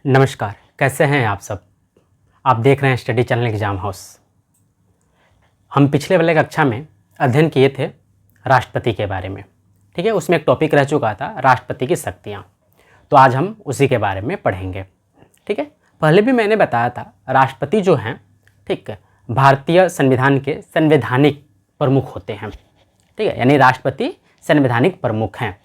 नमस्कार, कैसे हैं आप सब। आप देख रहे हैं स्टडी चैनल एग्जाम हाउस। हम पिछले वाले कक्षा में अध्ययन किए थे राष्ट्रपति के बारे में। ठीक है, उसमें एक टॉपिक रह चुका था राष्ट्रपति की शक्तियाँ। तो आज हम उसी के बारे में पढ़ेंगे। ठीक है, पहले भी मैंने बताया था राष्ट्रपति जो हैं, ठीक है, भारतीय संविधान के संवैधानिक प्रमुख होते हैं। ठीक है, यानी राष्ट्रपति संवैधानिक प्रमुख हैं।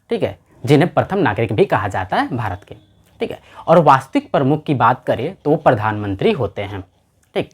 ठीक है, जिन्हें प्रथम नागरिक भी कहा जाता है भारत के। ठीक है, और वास्तविक प्रमुख की बात करें तो प्रधानमंत्री होते हैं। ठीक,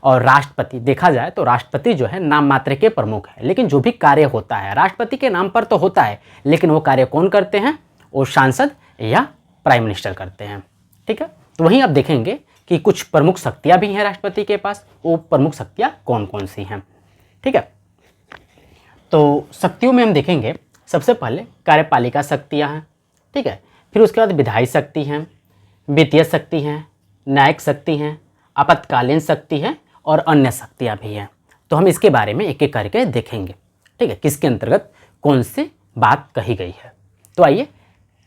और राष्ट्रपति देखा जाए तो राष्ट्रपति जो है नाम मात्र के प्रमुख है, लेकिन जो भी कार्य होता है राष्ट्रपति के नाम पर तो होता है, लेकिन वो कार्य कौन करते हैं? वो सांसद या प्राइम मिनिस्टर करते हैं। ठीक है, तो वहीं आप देखेंगे कि कुछ प्रमुख शक्तियाँ भी हैं राष्ट्रपति के पास। वो प्रमुख शक्तियाँ कौन कौन सी हैं? ठीक है, तो शक्तियों में हम देखेंगे सबसे पहले कार्यपालिका शक्तियाँ हैं। ठीक है, फिर उसके बाद विधायी शक्ति हैं, वित्तीय शक्ति हैं, न्यायिक शक्ति हैं, आपातकालीन शक्ति है और अन्य शक्तियाँ भी हैं। तो हम इसके बारे में एक एक करके देखेंगे। ठीक है, किसके अंतर्गत कौन सी बात कही गई है। तो आइए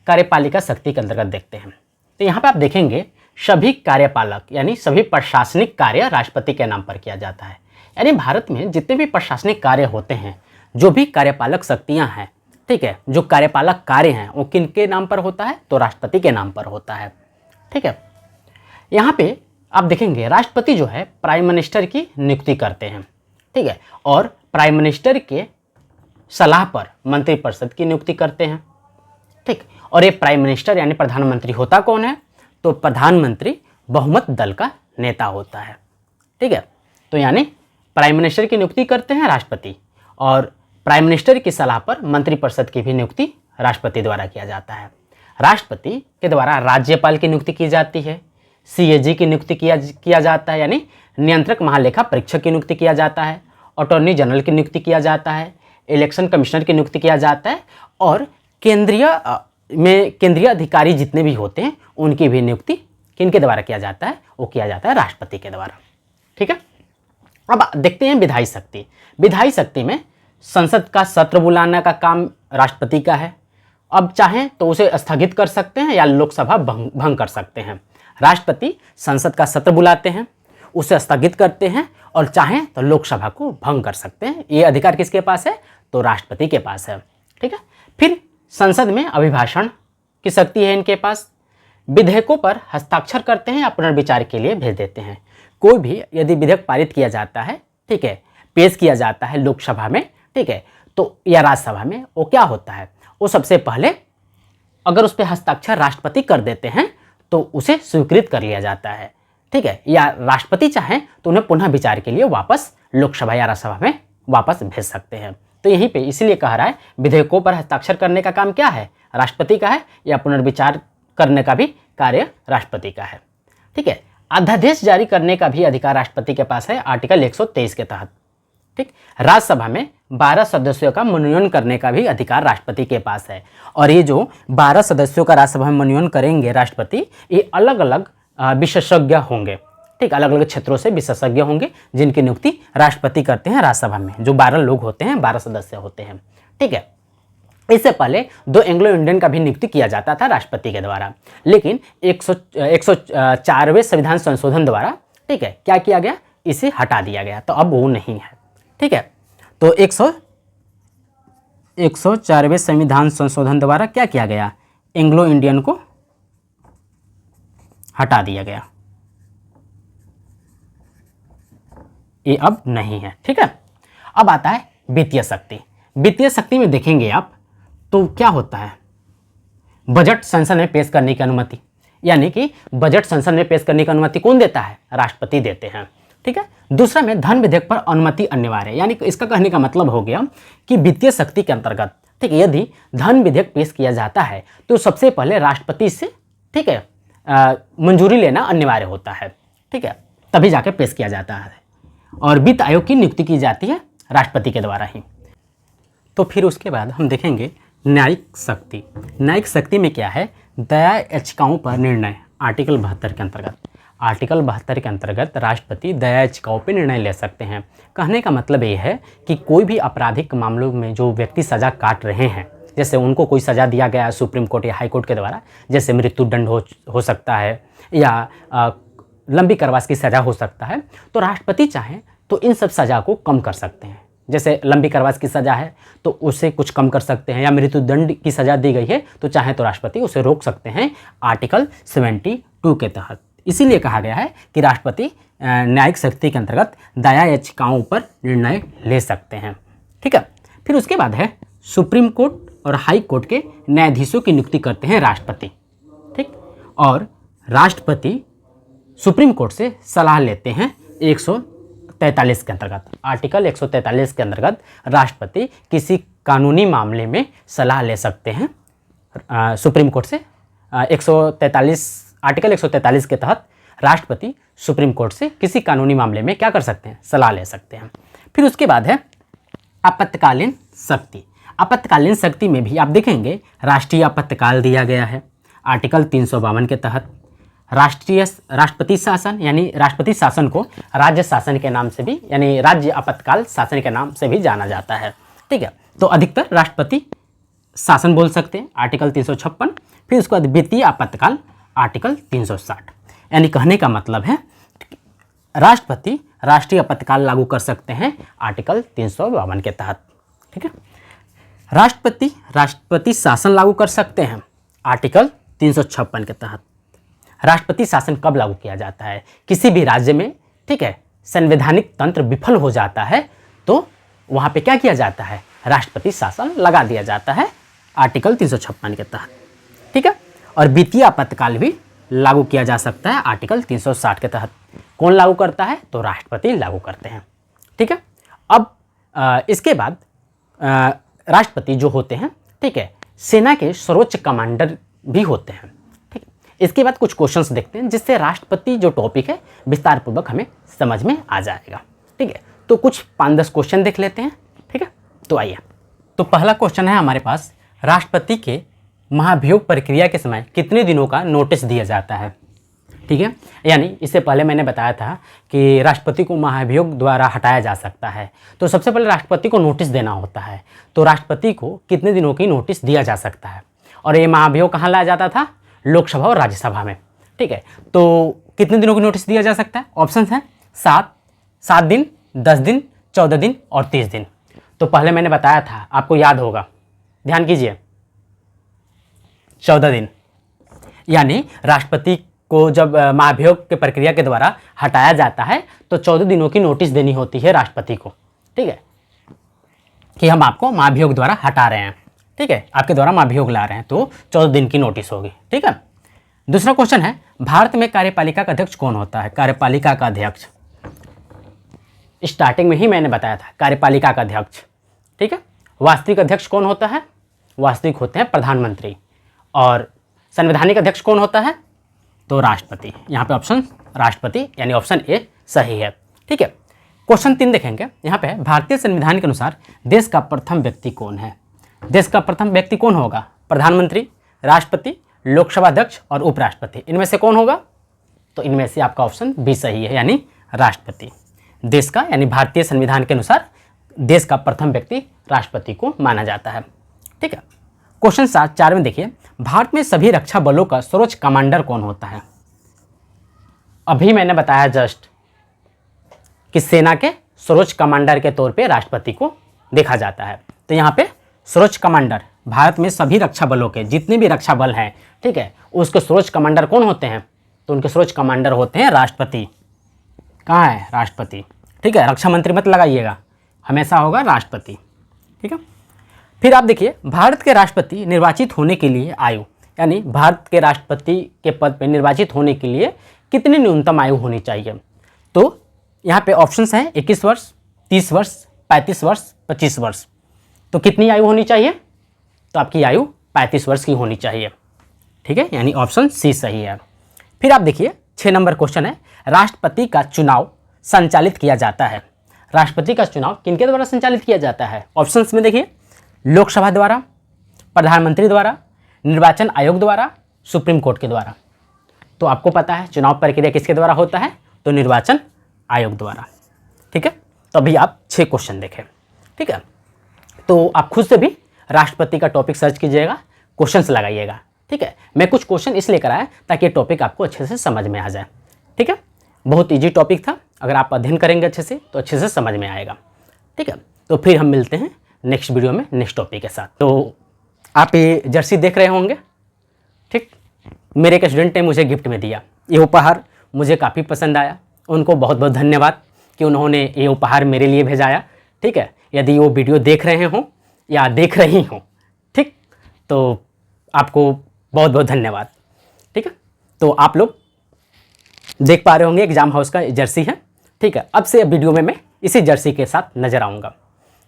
कार्यपालिका शक्ति के अंतर्गत देखते हैं। तो यहाँ पे आप देखेंगे सभी कार्यपालक यानी सभी प्रशासनिक कार्य राष्ट्रपति के नाम पर किया जाता है। यानी भारत में जितने भी प्रशासनिक कार्य होते हैं, जो भी कार्यपालक शक्तियाँ हैं, ठीक है, जो कार्यपालक कार्य हैं वो किनके नाम पर होता है? तो राष्ट्रपति के नाम पर होता है। ठीक है, यहाँ पे आप देखेंगे राष्ट्रपति जो है प्राइम मिनिस्टर की नियुक्ति करते हैं। ठीक है, और प्राइम मिनिस्टर के सलाह पर मंत्रिपरिषद की नियुक्ति करते हैं। ठीक, और ये प्राइम मिनिस्टर यानी प्रधानमंत्री होता कौन है? तो प्रधानमंत्री बहुमत दल का नेता होता है। ठीक है, तो यानी प्राइम मिनिस्टर की नियुक्ति करते हैं राष्ट्रपति, और प्राइम मिनिस्टर की सलाह पर मंत्रिपरिषद की भी नियुक्ति राष्ट्रपति द्वारा किया जाता है। राष्ट्रपति के द्वारा राज्यपाल की नियुक्ति की जाती है, सीएजी की नियुक्ति किया जाता है, यानी नियंत्रक महालेखा परीक्षक की नियुक्ति किया जाता है, अटॉर्नी जनरल की नियुक्ति किया जाता है, इलेक्शन कमिश्नर की नियुक्ति किया जाता है, और केंद्रीय अधिकारी जितने भी होते हैं उनकी भी नियुक्ति किनके द्वारा किया जाता है? वो किया जाता है राष्ट्रपति के द्वारा। ठीक है, अब देखते हैं विधायी शक्ति। विधायी शक्ति में संसद का सत्र बुलाने का काम राष्ट्रपति का है। अब चाहें तो उसे स्थगित कर सकते हैं या लोकसभा भंग कर सकते हैं। राष्ट्रपति संसद का सत्र बुलाते हैं, उसे स्थगित करते हैं, और चाहें तो लोकसभा को भंग कर सकते हैं। ये अधिकार किसके पास है? तो राष्ट्रपति के पास है। ठीक है, फिर संसद में अभिभाषण की शक्ति है इनके पास। विधेयकों पर हस्ताक्षर करते हैं या पुनर्विचार के लिए भेज देते हैं। कोई भी यदि विधेयक पारित किया जाता है, ठीक है, पेश किया जाता है लोकसभा में, ठीक है, तो या राज्यसभा में, वो क्या होता है? वो सबसे पहले अगर उस पर हस्ताक्षर राष्ट्रपति कर देते हैं तो उसे स्वीकृत कर लिया जाता है। ठीक है, या राष्ट्रपति चाहें तो उन्हें पुनः विचार के लिए वापस लोकसभा या राज्यसभा में वापस भेज सकते हैं। तो यहीं पे इसीलिए कह रहा है विधेयकों पर हस्ताक्षर करने का काम क्या है? राष्ट्रपति का है, या पुनर्विचार करने का भी कार्य राष्ट्रपति का है। ठीक है, अध्यादेश जारी करने का भी अधिकार राष्ट्रपति के पास है आर्टिकल 123 के तहत। ठीक, राज्यसभा में 12 सदस्यों का मनोनयन करने का भी अधिकार राष्ट्रपति के पास है। और ये जो 12 सदस्यों का राज्यसभा में मनोनयन करेंगे राष्ट्रपति, ये अलग अलग विशेषज्ञ होंगे। ठीक, अलग अलग क्षेत्रों से विशेषज्ञ होंगे जिनकी नियुक्ति राष्ट्रपति करते हैं राज्यसभा में। जो 12 लोग होते हैं, 12 सदस्य होते हैं। ठीक है, इससे पहले 2 एंग्लो इंडियन का भी नियुक्ति किया जाता था राष्ट्रपति के द्वारा, लेकिन 104वें संविधान संशोधन द्वारा, ठीक है, क्या किया गया? इसे हटा दिया गया, तो अब वो नहीं है। ठीक है, तो 104वें संविधान संशोधन द्वारा क्या किया गया? एंग्लो इंडियन को हटा दिया गया, ये अब नहीं है। ठीक है, अब आता है वित्तीय शक्ति। वित्तीय शक्ति में देखेंगे आप तो क्या होता है? बजट संसद में पेश करने की अनुमति, यानी कि बजट संसद में पेश करने की अनुमति कौन देता है? राष्ट्रपति देते हैं। ठीक है, दूसरा में धन विधेयक पर अनुमति अनिवार्य है, यानी इसका कहने का मतलब हो गया कि वित्तीय शक्ति के अंतर्गत, ठीक है, यदि धन विधेयक पेश किया जाता है तो सबसे पहले राष्ट्रपति से, ठीक है, मंजूरी लेना अनिवार्य होता है। ठीक है, तभी जाके पेश किया जाता है, और वित्त आयोग की नियुक्ति की जाती है राष्ट्रपति के द्वारा ही। तो फिर उसके बाद हम देखेंगे न्यायिक शक्ति। न्यायिक शक्ति में क्या है? दया याचिकाओं पर निर्णय, आर्टिकल 72 के अंतर्गत। आर्टिकल 72 के अंतर्गत राष्ट्रपति दया याचिकाओं पर निर्णय ले सकते हैं। कहने का मतलब ये है कि कोई भी आपराधिक मामलों में जो व्यक्ति सज़ा काट रहे हैं, जैसे उनको कोई सज़ा दिया गया है सुप्रीम कोर्ट या हाई कोर्ट के द्वारा, जैसे मृत्युदंड हो सकता है या लंबी कारावास की सज़ा हो सकता है, तो राष्ट्रपति चाहें तो इन सब सज़ा को कम कर सकते हैं। जैसे लंबी कारावास की सज़ा है तो उसे कुछ कम कर सकते हैं, या मृत्युदंड की सज़ा दी गई है तो चाहे तो राष्ट्रपति उसे रोक सकते हैं आर्टिकल 72 के तहत। इसीलिए कहा गया है कि राष्ट्रपति न्यायिक शक्ति के अंतर्गत दाया याचिकाओं पर निर्णय ले सकते हैं। ठीक है, फिर उसके बाद है सुप्रीम कोर्ट और हाई कोर्ट के न्यायाधीशों की नियुक्ति करते हैं राष्ट्रपति। ठीक, और राष्ट्रपति सुप्रीम कोर्ट से सलाह लेते हैं 143 के अंतर्गत। आर्टिकल 143 के अंतर्गत राष्ट्रपति किसी कानूनी मामले में सलाह ले सकते हैं सुप्रीम कोर्ट से। 143 आर्टिकल 143 के तहत राष्ट्रपति सुप्रीम कोर्ट से किसी कानूनी मामले में क्या कर सकते हैं, सलाह ले सकते हैं। फिर उसके बाद है आपातकालीन शक्ति। आपातकालीन शक्ति में भी आप देखेंगे राष्ट्रीय आपातकाल दिया गया है आर्टिकल 352 के तहत। राष्ट्रपति शासन यानी राष्ट्रपति शासन को राज्य शासन के नाम से भी यानी राज्य आपातकाल शासन के नाम से भी जाना जाता है। ठीक है, तो अधिकतर राष्ट्रपति शासन बोल सकते हैं आर्टिकल 356। फिर उसके बाद वित्तीय आपातकाल आर्टिकल 360। यानी कहने का मतलब है राष्ट्रपति राष्ट्रीय आपातकाल लागू कर सकते हैं आर्टिकल 352 के तहत। ठीक है, राष्ट्रपति शासन लागू कर सकते हैं आर्टिकल 356 के तहत। राष्ट्रपति शासन कब लागू किया जाता है, किसी भी राज्य में, ठीक है, संवैधानिक तंत्र विफल हो जाता है तो वहाँ पे क्या किया जाता है, राष्ट्रपति शासन लगा दिया जाता है आर्टिकल 356 के तहत। ठीक है, और वित्तीय आपातकाल भी लागू किया जा सकता है आर्टिकल 360 के तहत। कौन लागू करता है, तो राष्ट्रपति लागू करते हैं। ठीक है, अब इसके बाद राष्ट्रपति जो होते हैं, ठीक है, सेना के सर्वोच्च कमांडर भी होते हैं। ठीक है, इसके बाद कुछ क्वेश्चंस देखते हैं जिससे राष्ट्रपति जो टॉपिक है विस्तार पूर्वक हमें समझ में आ जाएगा। ठीक है, तो कुछ 5-10 क्वेश्चन देख लेते हैं। ठीक है, तो आइए। तो पहला क्वेश्चन है हमारे पास, राष्ट्रपति के महाभियोग प्रक्रिया के समय कितने दिनों का नोटिस दिया जाता है। ठीक है, यानी इससे पहले मैंने बताया था कि राष्ट्रपति को महाभियोग द्वारा हटाया जा सकता है, तो सबसे पहले राष्ट्रपति को नोटिस देना होता है। तो राष्ट्रपति को कितने दिनों की नोटिस दिया जा सकता है, और ये महाभियोग कहाँ लाया जाता था, लोकसभा और राज्यसभा में। ठीक है, तो कितने दिनों की नोटिस दिया जा सकता है, ऑप्शन है 7 दिन, 10 दिन, 14 दिन और 30 दिन। तो पहले मैंने बताया था, आपको याद होगा, ध्यान कीजिए, 14 दिन। यानी राष्ट्रपति को जब महाभियोग के प्रक्रिया के द्वारा हटाया जाता है तो 14 दिनों की नोटिस देनी होती है राष्ट्रपति को। ठीक है, कि हम आपको महाभियोग द्वारा हटा रहे हैं, ठीक है, आपके द्वारा महाभियोग ला रहे हैं, तो 14 दिन की नोटिस होगी। ठीक है, दूसरा क्वेश्चन है, भारत में कार्यपालिका का अध्यक्ष कौन होता है। कार्यपालिका का अध्यक्ष, स्टार्टिंग में ही मैंने बताया था, कार्यपालिका का अध्यक्ष। ठीक है, वास्तविक अध्यक्ष कौन होता है, वास्तविक होते हैं प्रधानमंत्री। और संवैधानिक अध्यक्ष कौन होता है, तो राष्ट्रपति। यहाँ पे ऑप्शन राष्ट्रपति यानी ऑप्शन ए सही है। ठीक है, क्वेश्चन 3 देखेंगे। यहाँ पे भारतीय संविधान के अनुसार देश का प्रथम व्यक्ति कौन है। देश का प्रथम व्यक्ति कौन होगा, प्रधानमंत्री, राष्ट्रपति, लोकसभा अध्यक्ष और उपराष्ट्रपति। इनमें से कौन होगा, तो इनमें से आपका ऑप्शन बी सही है, यानी राष्ट्रपति। देश का यानी भारतीय संविधान के अनुसार देश का प्रथम व्यक्ति राष्ट्रपति को माना जाता है। ठीक है, क्वेश्चन 4 में देखिए, भारत में सभी रक्षा बलों का सर्वोच्च कमांडर कौन होता है। अभी मैंने बताया जस्ट कि सेना के सर्वोच्च कमांडर के तौर पे राष्ट्रपति को देखा जाता है। तो यहाँ पे सर्वोच्च कमांडर, भारत में सभी रक्षा बलों के जितने भी रक्षा बल हैं, ठीक है, उसके सर्वोच्च कमांडर कौन होते हैं, तो उनके सर्वोच्च कमांडर होते हैं राष्ट्रपति। कहाँ है, राष्ट्रपति। ठीक है, रक्षा मंत्री मत लगाइएगा, हमेशा होगा राष्ट्रपति। ठीक है, फिर आप देखिए, भारत के राष्ट्रपति निर्वाचित होने के लिए आयु, यानी भारत के राष्ट्रपति के पद पर निर्वाचित होने के लिए कितनी न्यूनतम आयु होनी चाहिए। तो यहाँ पे ऑप्शंस हैं 21 वर्ष, 30 वर्ष, 35 वर्ष, 25 वर्ष। तो कितनी आयु होनी चाहिए, तो आपकी आयु 35 वर्ष की होनी चाहिए। ठीक है, यानी ऑप्शन सी सही है। फिर आप देखिए 6 नंबर क्वेश्चन है, राष्ट्रपति का चुनाव संचालित किया जाता है। राष्ट्रपति का चुनाव किनके द्वारा संचालित किया जाता है, ऑप्शंस में देखिए, लोकसभा द्वारा, प्रधानमंत्री द्वारा, निर्वाचन आयोग द्वारा, सुप्रीम कोर्ट के द्वारा। तो आपको पता है चुनाव प्रक्रिया किसके द्वारा होता है, तो निर्वाचन आयोग द्वारा। ठीक है, तो अभी आप 6 क्वेश्चन देखें। ठीक है, तो आप खुद से भी राष्ट्रपति का टॉपिक सर्च कीजिएगा, क्वेश्चंस लगाइएगा। ठीक है, मैं कुछ क्वेश्चन इसलिए कराया ताकि ये टॉपिक आपको अच्छे से समझ में आ जाए। ठीक है, बहुत ईजी टॉपिक था, अगर आप अध्ययन करेंगे अच्छे से तो अच्छे से समझ में आएगा। ठीक है, तो फिर हम मिलते हैं नेक्स्ट वीडियो में नेक्स्ट टॉपिक के साथ। तो आप ये जर्सी देख रहे होंगे, ठीक, मेरे एक स्टूडेंट ने मुझे गिफ्ट में दिया। ये उपहार मुझे काफ़ी पसंद आया, उनको बहुत बहुत धन्यवाद कि उन्होंने ये उपहार मेरे लिए भेजाया। ठीक है, यदि वो वीडियो देख रहे हों या देख रही हों, ठीक, तो आपको बहुत बहुत धन्यवाद। ठीक है, तो आप लोग देख पा रहे होंगे एग्जाम हाउस का जर्सी है। ठीक है, अब से वीडियो में मैं इसी जर्सी के साथ नज़र आऊँगा।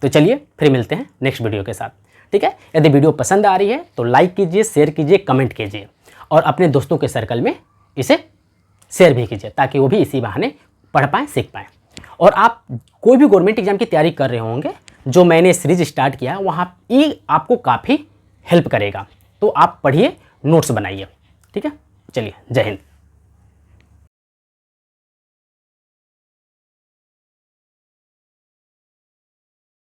तो चलिए फिर मिलते हैं नेक्स्ट वीडियो के साथ। ठीक है, यदि वीडियो पसंद आ रही है तो लाइक कीजिए, शेयर कीजिए, कमेंट कीजिए और अपने दोस्तों के सर्कल में इसे शेयर भी कीजिए ताकि वो भी इसी बहाने पढ़ पाएँ, सीख पाएँ। और आप कोई भी गवर्नमेंट एग्जाम की तैयारी कर रहे होंगे, जो मैंने सीरीज स्टार्ट किया वहाँ ये आपको काफ़ी हेल्प करेगा। तो आप पढ़िए, नोट्स बनाइए। ठीक है, चलिए, जय हिंद।